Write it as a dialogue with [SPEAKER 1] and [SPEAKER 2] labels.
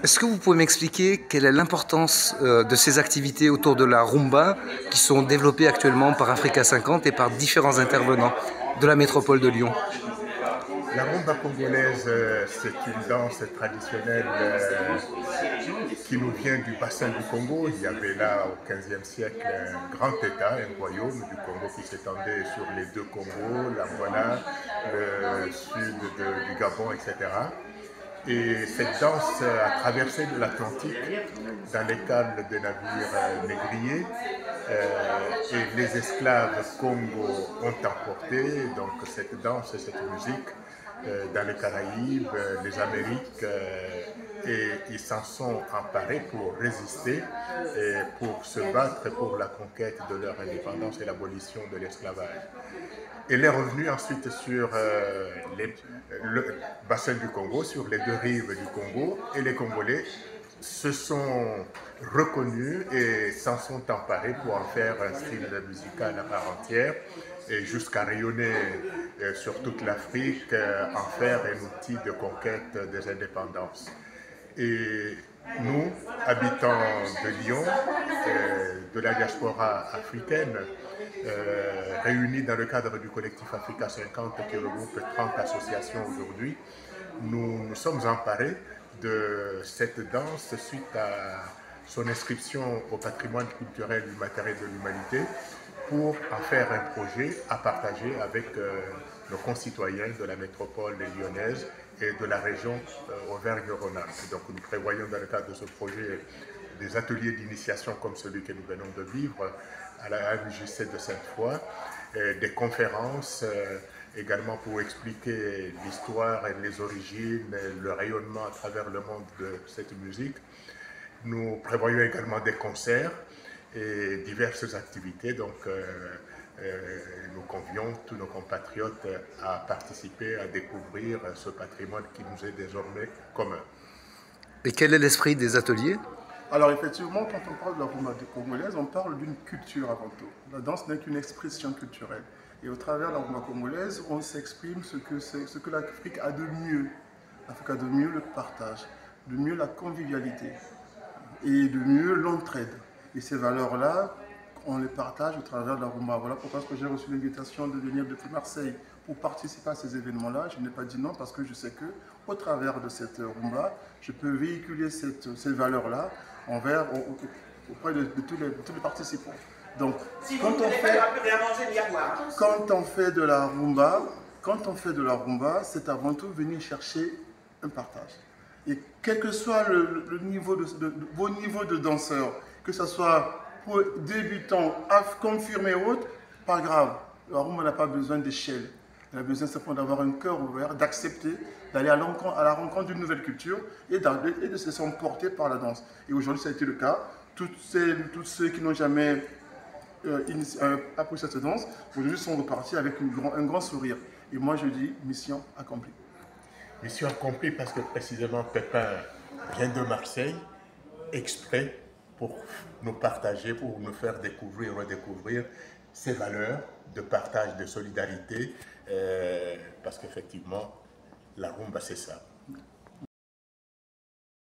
[SPEAKER 1] Est-ce que vous pouvez m'expliquer quelle est l'importance de ces activités autour de la rumba qui sont développées actuellement par Africa 50 et par différents intervenants de la métropole de Lyon?
[SPEAKER 2] La rumba congolaise, c'est une danse traditionnelle qui nous vient du bassin du Congo. Il y avait là au XVe siècle un grand État, un royaume du Congo qui s'étendait sur les deux Congos, l'Angola, le sud du Gabon, etc. Et cette danse a traversé de l'Atlantique dans les cales des navires négriers et les esclaves Congo ont emporté donc cette danse et cette musique dans les Caraïbes, les Amériques et ils s'en sont emparés pour résister et pour se battre pour la conquête de leur indépendance et l'abolition de l'esclavage. Elle est revenue ensuite sur le bassin du Congo, sur les deux rives du Congo, et les Congolais se sont reconnus et s'en sont emparés pour en faire un style musical à part entière et jusqu'à rayonner sur toute l'Afrique, en faire un outil de conquête des indépendances. Et nous, habitants de Lyon, de la diaspora africaine, réunis dans le cadre du collectif Africa 50 qui regroupe 30 associations aujourd'hui, nous sommes emparés de cette danse suite à son inscription au patrimoine culturel immatériel de l'humanité pour en faire un projet à partager avec nos concitoyens de la métropole lyonnaise et de la région Auvergne-Rhône-Alpes. Donc nous prévoyons dans le cadre de ce projet des ateliers d'initiation comme celui que nous venons de vivre à la MJC de Sainte-Foy, des conférences également pour expliquer l'histoire et les origines, et le rayonnement à travers le monde de cette musique. Nous prévoyons également des concerts et diverses activités, donc nous convions tous nos compatriotes à participer, à découvrir ce patrimoine qui nous est désormais commun.
[SPEAKER 1] Et quel est l'esprit des ateliers?
[SPEAKER 3] Alors effectivement, quand on parle de la rumba congolaise, on parle d'une culture avant tout. La danse n'est qu'une expression culturelle. Et au travers de la rumba congolaise, on s'exprime ce que l'Afrique a de mieux. L'Afrique a de mieux le partage, de mieux la convivialité et de mieux l'entraide. Et ces valeurs-là, on les partage au travers de la rumba. Voilà pourquoi j'ai reçu l'invitation de venir depuis Marseille pour participer à ces événements-là. Je n'ai pas dit non parce que je sais que au travers de cette rumba, je peux véhiculer ces valeurs-là auprès de tous les participants. Donc, quand on fait de la rumba, c'est avant tout venir chercher un partage. Et quel que soit le niveau vos niveaux de danseurs, que ce soit pour débutants, confirmés ou autres, pas grave. La rumba n'a pas besoin d'échelle. Elle a besoin simplement d'avoir un cœur ouvert, d'accepter, d'aller à la rencontre d'une nouvelle culture et de se sentir portés par la danse. Et aujourd'hui, ça a été le cas. Tous ceux qui n'ont jamais appris cette danse, aujourd'hui sont repartis avec un grand sourire. Et moi, je dis, mission accomplie.
[SPEAKER 2] Mission accomplie parce que précisément Pépin vient de Marseille, exprès pour nous partager, pour nous faire découvrir, redécouvrir ces valeurs de partage, de solidarité, parce qu'effectivement, la rumba, c'est ça.